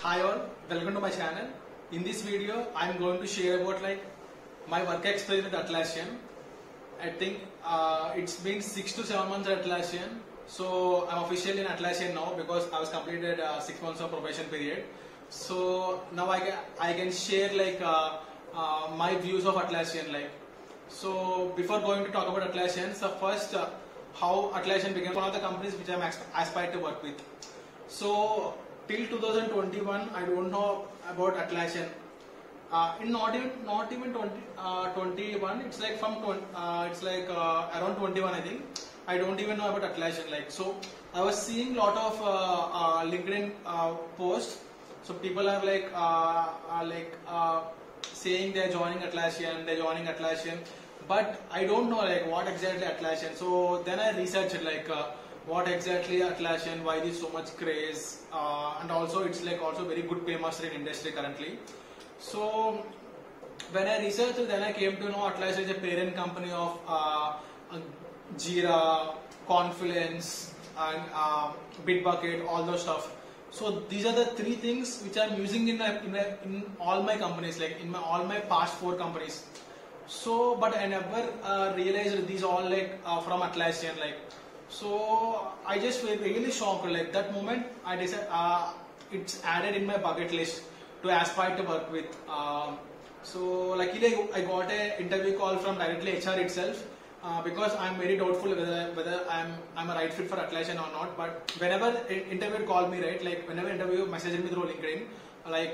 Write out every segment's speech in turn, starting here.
Hi all, welcome to my channel. In this video, I am going to share about my work experience with Atlassian. I think it's been 6 to 7 months at Atlassian. So I'm officially in Atlassian now because I was completed 6 months of probation period. So now I can share my views of Atlassian. So before going to talk about Atlassian, so first how Atlassian became one of the companies which I'm aspired to work with. So till 2021, I don't know about Atlassian. Not even 21. It's like around 21, I think. I don't even know about Atlassian. So I was seeing lot of LinkedIn posts. So people are saying they're joining Atlassian, but I don't know what exactly Atlassian. So then I researched what exactly Atlassian, why there's so much craze, and also it's also very good paymaster in industry currently. So when I researched, then I came to know Atlassian is a parent company of Jira, Confluence, and Bitbucket, all those stuff. So these are the three things which I'm using in all my companies, all my past 4 companies. So, but I never realized these all from Atlassian. So I just feel really shocked. That moment, I decided it's added in my bucket list to aspire to work with. So luckily, I got an interview call from directly HR itself. Because I'm very doubtful whether I'm a right fit for Atlassian or not. But whenever interviewer called me, whenever interview messaged me through LinkedIn,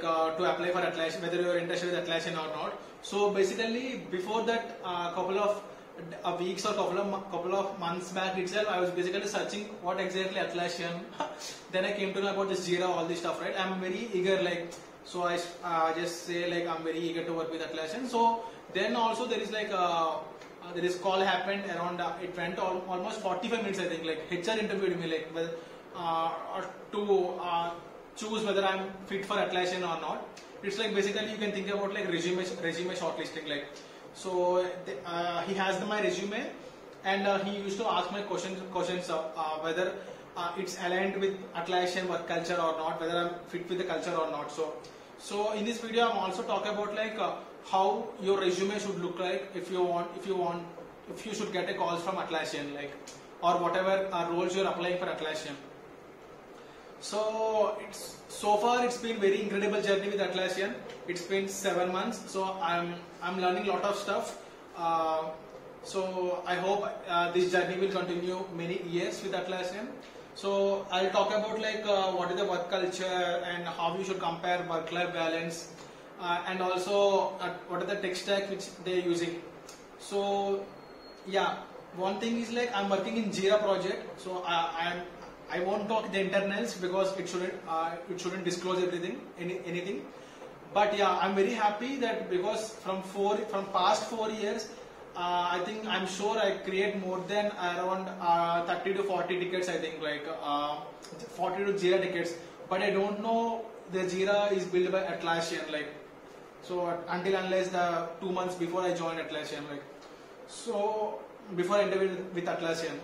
to apply for Atlassian, whether you're interested with Atlassian or not. So basically, before that, couple of weeks or couple of months back itself, I was basically searching what exactly Atlassian. Then I came to know about this Jira, all this stuff. Right? I'm very eager. So I just say I'm very eager to work with Atlassian. So then also there is this call happened around, it went almost 45 minutes, I think. HR interviewed me to choose whether I'm fit for Atlassian or not. It's basically you can think about resume shortlisting. So he has my resume, and he used to ask my questions whether it's aligned with Atlassian work culture or not, whether I'm fit with the culture or not. So in this video, I'm also talking about how your resume should look like if you should get a calls from Atlassian, or whatever roles you're applying for Atlassian. So far it's been very incredible journey with Atlassian. It's been 7 months, so I'm learning a lot of stuff. So I hope this journey will continue many years with Atlassian. So I'll talk about what is the work culture and how you should compare work-life balance, and also what are the tech stack which they're using. So yeah, one thing is I'm working in Jira project. So I won't talk the internals because it shouldn't disclose anything. But yeah, I'm very happy that because from past 4 years, I'm sure I create more than around 30 to 40 tickets, I think 40 to Jira tickets, but I don't know the Jira is built by Atlassian, so unless the 2 months before I joined Atlassian, so before I interviewed with Atlassian.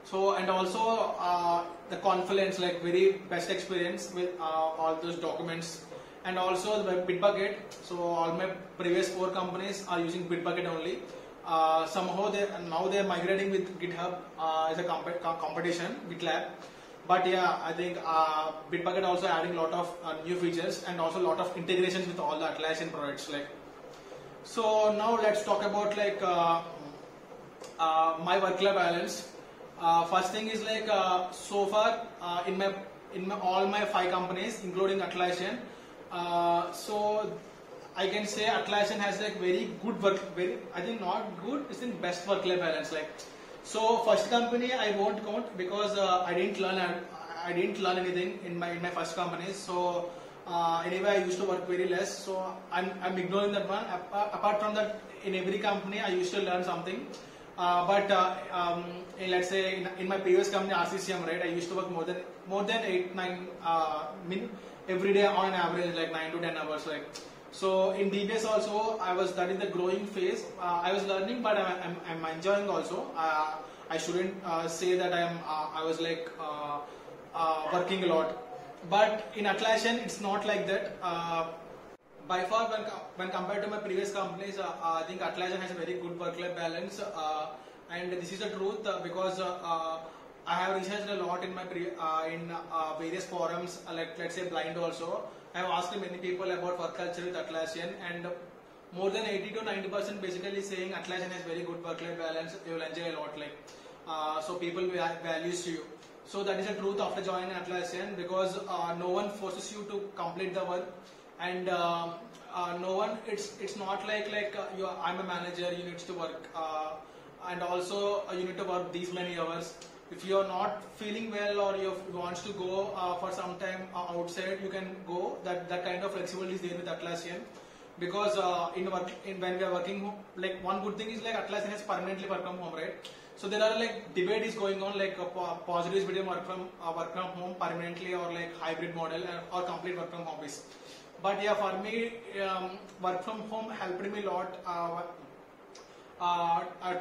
So, and also the Confluence, very best experience with all those documents. And also the Bitbucket. So all my previous 4 companies are using Bitbucket only. Somehow now they're migrating with GitHub as a competition, GitLab. But yeah, I think Bitbucket also adding a lot of new features and also a lot of integrations with all the Atlassian products. So now let's talk about my work-life balance. First thing is so far in all my 5 companies, including Atlassian. So I can say Atlassian has very good I think not good, it's the best work-life balance. So first company I won't count because I didn't learn anything in my first company. So anyway, I used to work very less. So I'm ignoring that one. Apart from that, in every company I used to learn something. But let's say in my previous company RCCM, right, I used to work more than 8-9 every day on an average 9 to 10 hours. So in DBS also, that is the growing phase. I was learning, but I'm enjoying also. I shouldn't say that I was working a lot. But in Atlassian, it's not like that. By far, when compared to my previous companies, I think Atlassian has a very good work-life balance, and this is the truth because I have researched a lot in my various forums, like let's say Blind also. I have asked many people about work culture with Atlassian, and more than 80 to 90% basically saying Atlassian has very good work-life balance. You will enjoy a lot, like so people values you. So that is the truth after joining Atlassian, because no one forces you to complete the work, and no one. It's not like I'm a manager. You need to work, and also you need to work these many hours. If you are not feeling well or you want to go for some time outside, you can go. That kind of flexibility is there with Atlassian, because when we are working, like one good thing is like Atlassian has permanently work from home, right? So there are like debate is going on, like positives between work from home permanently or like hybrid model or complete work from office. But yeah, for me, work from home helped me a lot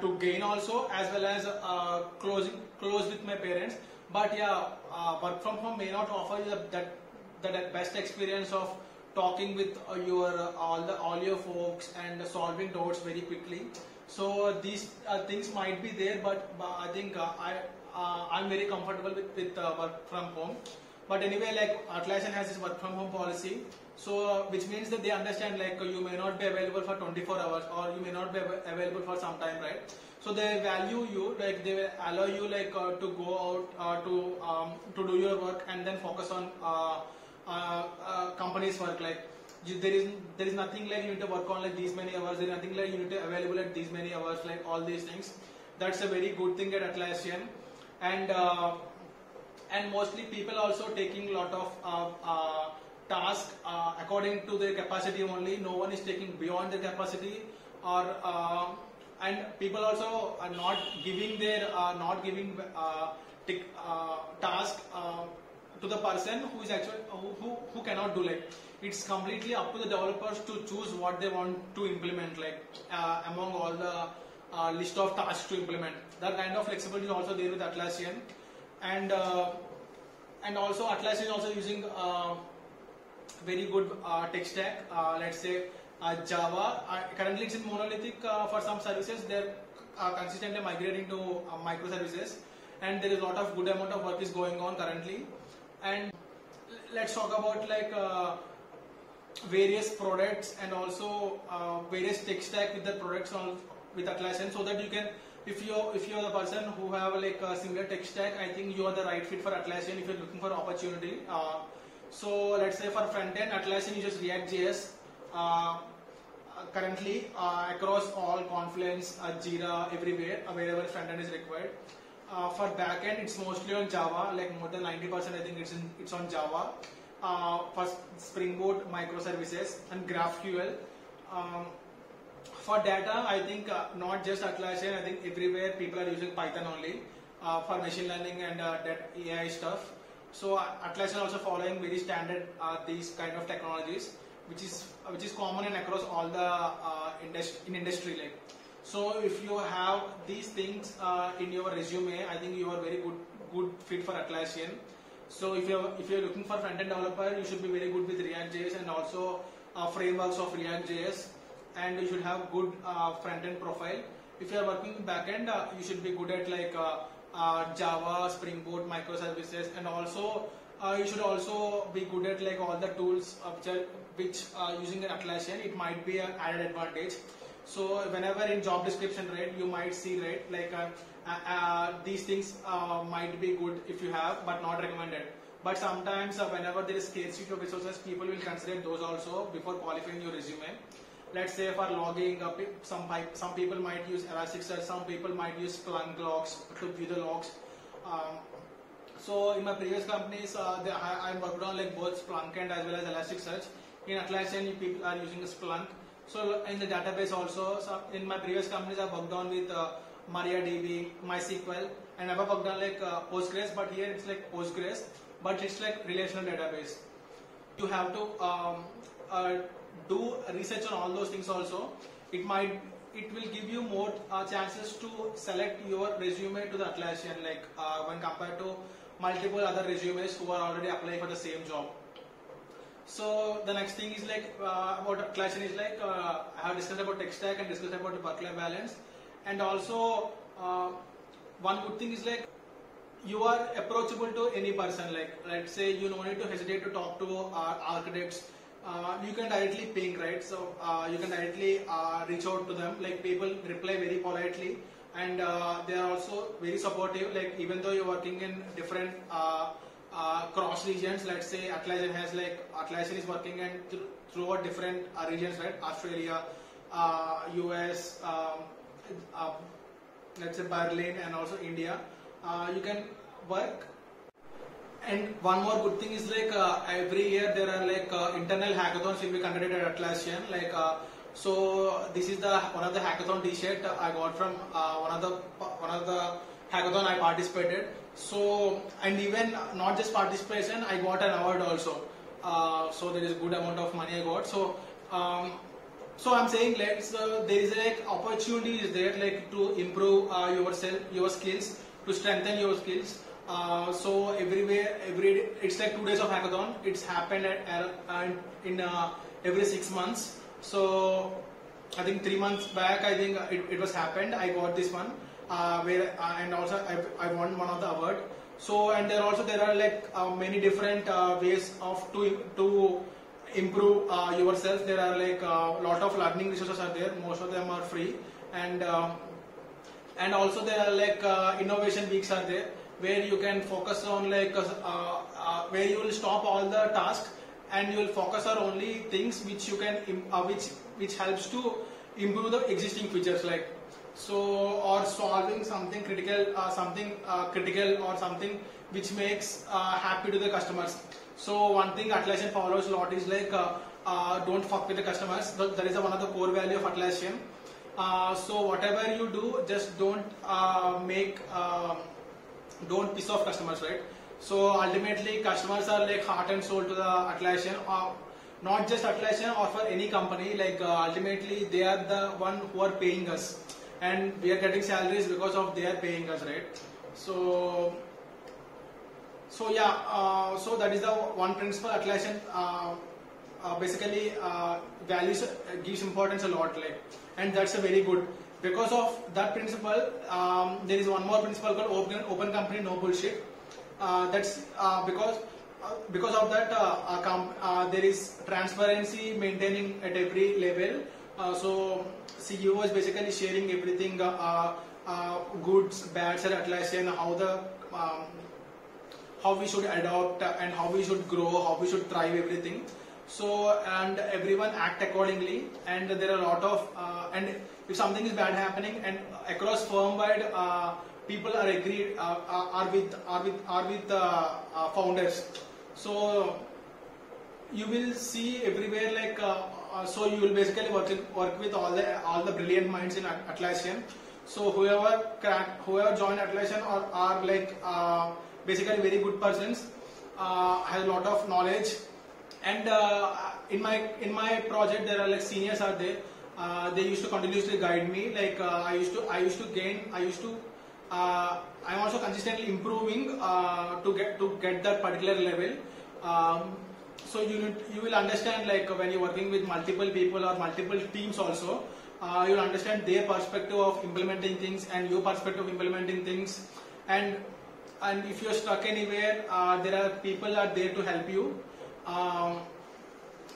to gain also, as well as close with my parents. But yeah, work from home may not offer you that best experience of talking with all your folks and solving doubts very quickly. So these things might be there, but I think I'm very comfortable with work from home. But anyway, like Atlassian has this work from home policy, so which means that they understand like you may not be available for 24 hours or you may not be available for some time, right? So they value you, like they will allow you like to go out to do your work and then focus on company's work. Like there is nothing like you need to work on like these many hours. There is nothing like you need to available at these many hours. Like all these things, that's a very good thing at Atlassian, and mostly people also taking a lot of tasks according to their capacity only. No one is taking beyond their capacity, or and people also are not giving task to the person who is actually who cannot do. Like it's completely up to the developers to choose what they want to implement, like among all the list of tasks to implement. That kind of flexibility is also there with Atlassian, and also Atlassian is also using very good tech stack. Let's say Java. Currently it's in monolithic for some services. They're consistently migrating to microservices, and there is a lot of good amount of work is going on currently. And let's talk about like various products and also various tech stack with the products with Atlassian, so that you can, if you're the person who have like a similar tech stack, I think you are the right fit for Atlassian if you're looking for opportunity. So let's say for front end, Atlassian uses React.js currently across all Confluence, Jira, everywhere, wherever front end is required. For backend, it's mostly on Java, like more than 90% I think it's on Java. For Spring Boot, microservices, and GraphQL. For data, I think not just Atlassian, I think everywhere people are using Python only for machine learning and AI stuff. So Atlassian also following very standard these kind of technologies, which is common and across all the industry. Like, so if you have these things in your resume, I think you are very good fit for Atlassian. So if you're looking for front end developer, you should be very good with React.js and also frameworks of React.js, and you should have good front end profile. If you are working with backend, you should be good at like Java, Spring Boot, microservices, and also you should also be good at like all the tools which using Atlassian, it might be an added advantage. So whenever in job description, right, you might see, right, like these things might be good if you have, but not recommended. But sometimes whenever there is scarcity of resources, people will consider those also before qualifying your resume. Let's say for logging, some people might use Elasticsearch, some people might use Splunk logs to view the logs. So in my previous companies, I worked on like both Splunk and as well as Elasticsearch. In Atlassian, people are using Splunk. So in the database also, so in my previous companies, I worked on with MariaDB, MySQL, and I worked on like Postgres. But here it's like Postgres, but it's like relational database. You have to do research on all those things also. It will give you more chances to select your resume to the Atlassian, like when compared to multiple other resumes who are already applying for the same job. So the next thing is like about Atlassian is like I have discussed about tech stack and discussed about the work-life balance, and also one good thing is like you are approachable to any person. Like let's say you don't need to hesitate to talk to architects. You can directly ping, right? So you can directly reach out to them. Like people reply very politely, and they are also very supportive. Like even though you're working in different cross regions, let's say Atlassian is working in throughout different regions, right? Australia, US, let's say Berlin, and also India. You can work. And one more good thing is like every year there are like internal hackathons will be conducted at Atlassian. Like so this is one of the hackathon T-shirt I got from one of the hackathon I participated. So, and even not just participation, I got an award also. So there is a good amount of money I got. So so I'm saying like there is like opportunity is there like to improve your skills, to strengthen your skills. So it's like 2 days of hackathon. It's happened in every 6 months. So I think 3 months back, I think it was happened. I got this one where and also I won one of the award. So and there are like many different ways of to improve yourself. There are like a lot of learning resources are there. Most of them are free, and also there are like innovation weeks are there, where you can focus on like where you will stop all the tasks and you will focus on only things which you can which helps to improve the existing features, like so, or solving something critical or something which makes happy to the customers. So one thing Atlassian follows a lot is like don't fuck with the customers. That is one of the core value of Atlassian. So whatever you do, just don't piss off customers, right? So ultimately customers are like heart and soul to the Atlassian, or not just Atlassian or for any company. Like ultimately they are the one who are paying us, and we are getting salaries because of they are paying us, right? So yeah, so that is the one principle Atlassian basically values, gives importance a lot, like, and that's a very good. Because of that principle, there is one more principle called open company, no bullshit. That's because of that there is transparency maintaining at every level. So CEO is basically sharing everything, goods, bads at Atlassian, how we should adopt and how we should grow, how we should thrive, everything. So and everyone act accordingly, and there are a lot of and if something is bad happening and across firm wide, people are agreed are with founders. So you will see everywhere like so you will basically work with all the brilliant minds in Atlassian. So whoever joined Atlassian are like basically very good persons, has a lot of knowledge. And in my project there are like seniors are there. They used to continuously guide me. Like I'm also consistently improving to get that particular level. So you will understand, like when you're working with multiple people or multiple teams also, you'll understand their perspective of implementing things and your perspective of implementing things. And if you're stuck anywhere, there are people are there to help you.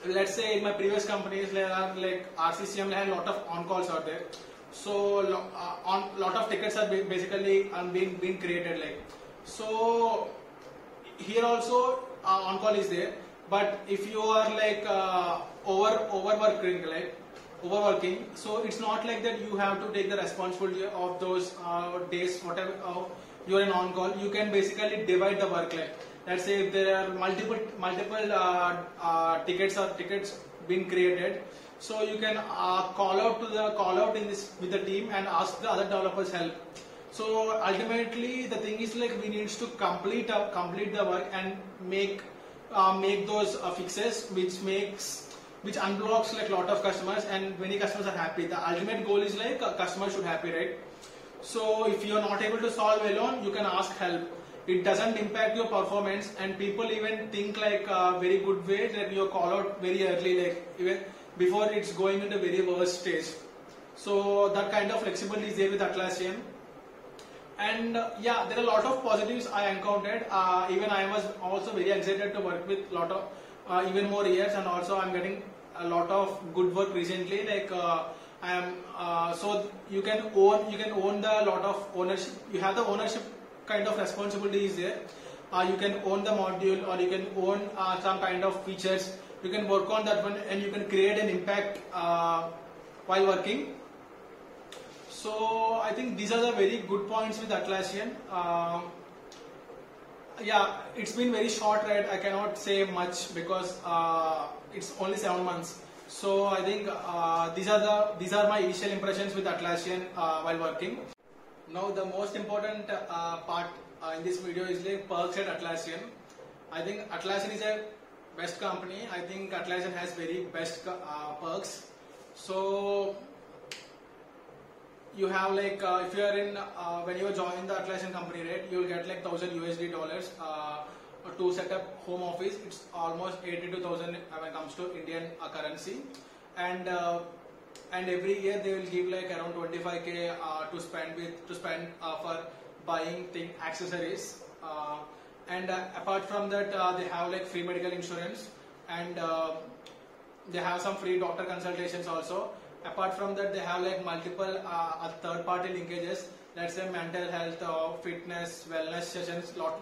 Let's say in my previous companies, there are like RCCM, there are a lot of on-calls out there. So lot of tickets are basically being created. Like so, here also on-call is there. But if you are like overworking, so it's not like that you have to take the responsibility of those days, whatever you are in on-call. You can basically divide the work. Like let's say if there are multiple tickets being created, so you can call out in this with the team and ask the other developers help. So ultimately the thing is like we need to complete the work and make those fixes which unblocks like lot of customers, and many customers are happy. The ultimate goal is like a customer should happy, right? So if you are not able to solve alone, you can ask help. it doesn't impact your performance, and people even think like very good way that you call out very early, like even before it's going into very worst stage. So that kind of flexibility is there with Atlassian. And yeah, there are a lot of positives I encountered. Even I was also very excited to work with lot of even more years, and also I'm getting a lot of good work recently. Like I am so you can own the lot of ownership. You have the ownership kind of responsibility is there. You can own the module, or you can own some kind of features. You can work on that one, and you can create an impact while working. So I think these are the very good points with Atlassian. Yeah, it's been very short, right? I cannot say much because it's only 7 months. So I think these are my initial impressions with Atlassian while working. Now the most important part in this video is like perks at Atlassian. I think Atlassian is a best company. I think Atlassian has very best perks. So you have like if you are in when you join the Atlassian company, right, you will get like $1,000 to set up home office. It's almost 82,000 when it comes to Indian currency, and every year they will give like around 25k to spend for buying accessories, and apart from that they have like free medical insurance, and they have some free doctor consultations also. Apart from that, they have like multiple third-party linkages. Let's say mental health, fitness, wellness sessions. Lot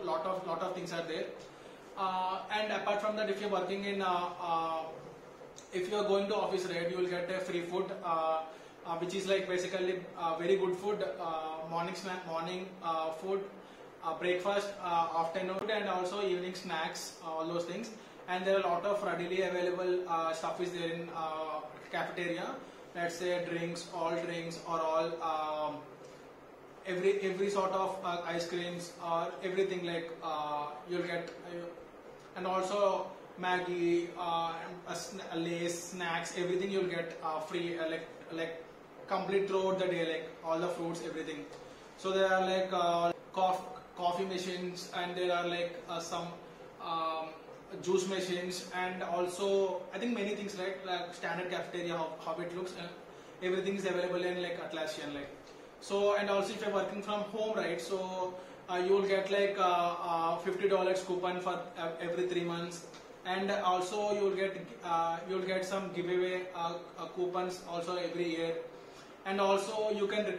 of things are there. And apart from that, if you're working in, if you are going to office, right, you will get a free food, which is like basically very good food, morning food, breakfast, afternoon food, and also evening snacks, all those things. And there are a lot of readily available stuff is there in cafeteria. Let's say drinks, all drinks, or all every sort of ice creams, or everything like you'll get, and also Maggie, Lays, snacks, everything you'll get free, like complete throughout the day, like all the fruits, everything. So there are like coffee machines, and there are like some juice machines, and also I think many things, right, like standard cafeteria, how it looks, everything is available in like Atlassian, like. So, and also if you're working from home, right, so you will get like $50 coupon for every 3 months, and also you will get some giveaway coupons also every year. And also you can,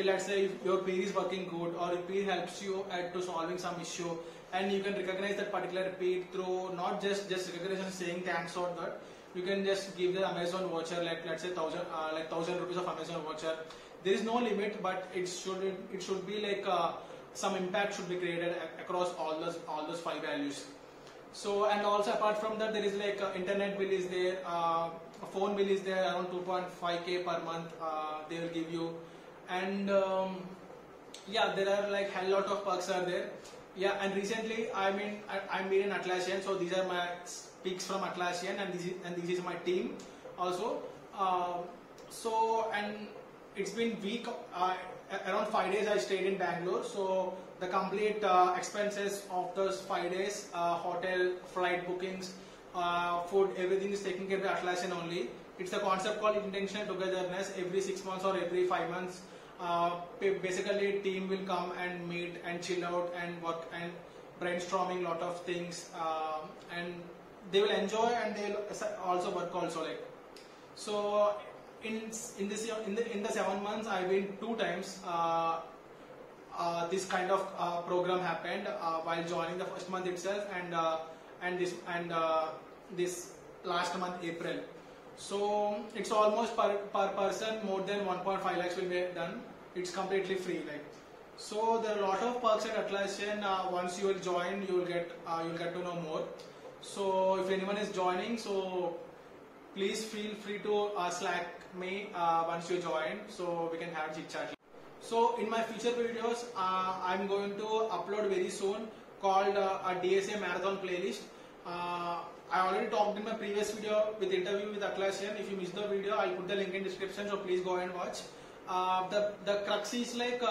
let's say if your peer is working good, or if peer helps you to solving some issue, and you can recognize that particular peer through not just recognition, saying thanks or that, you can just give the Amazon voucher, like let's say 1,000 rupees of Amazon voucher. There is no limit, but it should be like some impact should be created across all those 5 values. So, and also apart from that, there is like internet bill is there, phone bill is there, around 2.5k per month they will give you, and yeah, there are like hell lot of perks are there. Yeah, and recently I'm in Atlassian, so these are my speaks from Atlassian, and this is my team also. So, and it's been week, around 5 days I stayed in Bangalore, so the complete expenses of those 5 days, hotel, flight bookings, food, everything is taken care by Atlassian only. It's a concept called intentional togetherness. Every 6 months or every 5 months, basically team will come and meet and chill out and work and brainstorming lot of things, and they will enjoy, and they will also work also, like. So in the 7 months I've been 2 times this kind of program happened while joining the first month itself, and this last month April. So it's almost per person more than 1.5 lakhs will be done. It's completely free, like. So there are a lot of perks at Atlassian. Once you will join, you will get to know more. So if anyone is joining, so please feel free to Slack me once you join, so we can have chit chat. So in my future videos, I'm going to upload very soon called a DSA marathon playlist. I already talked in my previous video with interview with Atlassian. If you missed the video, I'll put the link in description, so please go and watch. The crux is like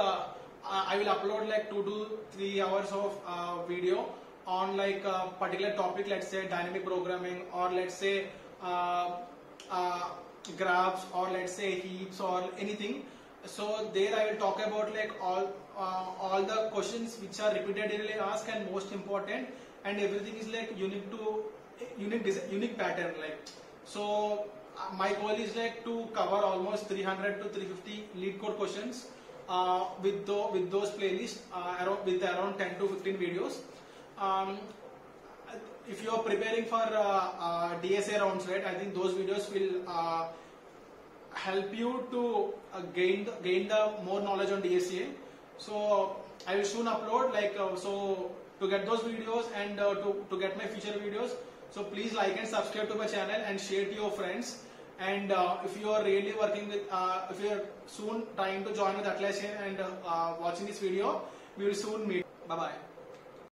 I will upload like 2 to 3 hours of video on like a particular topic, let's say dynamic programming, or let's say graphs, or let's say heaps, or anything. So there I will talk about like all the questions which are repeatedly asked and most important, and everything is like unique pattern. Like, so my goal is like to cover almost 300 to 350 lead code questions with those playlists with around 10 to 15 videos. If you are preparing for DSA rounds, right, I think those videos will help you to gain the more knowledge on DSA. So I will soon upload so to get those videos and to get my future videos. So please like and subscribe to my channel and share to your friends. And if you are really working with, if you are soon trying to join with Atlassian and watching this video, we will soon meet. Bye bye.